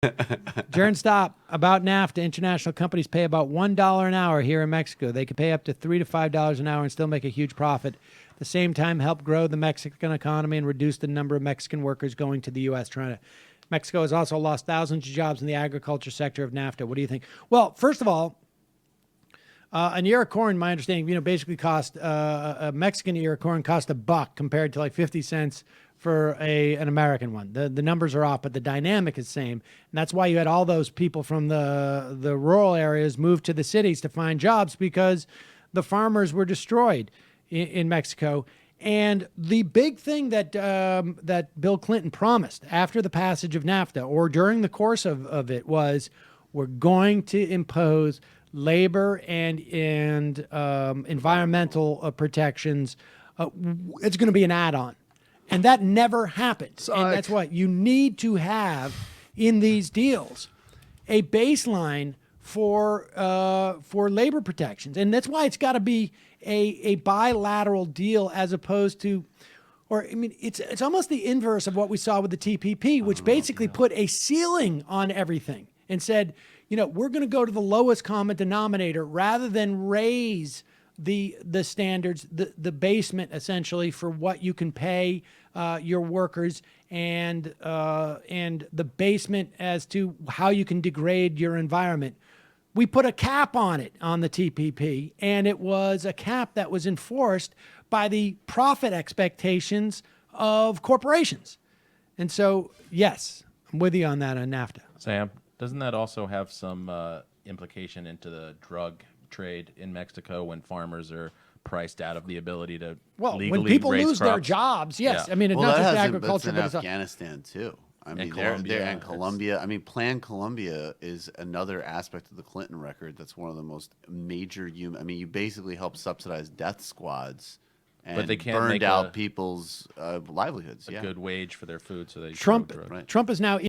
Jern, stop. About NAFTA, international companies pay about $1 an hour here in Mexico. They could pay up to $3 to $5 an hour and still make a huge profit. At the same time, help grow the Mexican economy and reduce the number of Mexican workers going to the U.S. Mexico has also lost thousands of jobs in the agriculture sector of NAFTA. What do you think? Well, first of all, an ear of corn, my understanding, basically cost a Mexican ear of corn cost $1 compared to like 50 cents for an American one. The numbers are off, but the dynamic is the same. And that's why you had all those people from the rural areas move to the cities to find jobs, because the farmers were destroyed in Mexico. And the big thing that that Bill Clinton promised after the passage of NAFTA, or during the course of it, was we're going to impose labor and environmental protections. It's going to be an add-on. And that never happened. And that's what you need to have in these deals, a baseline for labor protections. And that's why it's got to be a bilateral deal, as opposed to, it's almost the inverse of what we saw with the TPP, which basically put a ceiling on everything and said, we're going to go to the lowest common denominator rather than raise the standards, the basement essentially for what you can pay your workers, and the basement as to how you can degrade your environment. We put a cap on it on the TPP, and it was a cap that was enforced by the profit expectations of corporations. And so, yes, I'm with you on that on NAFTA. Sam, doesn't that also have some implication into the drug trade in Mexico when farmers are priced out of the ability to legally when people raise lose crops? their jobs, yes. Yeah. It's not just agriculture, but but it's Afghanistan too. And Colombia. Plan Colombia is another aspect of the Clinton record that's one of the most major. You basically help subsidize death squads, and but they can't burned make out people's livelihoods. A good wage for their food, so they Trump is now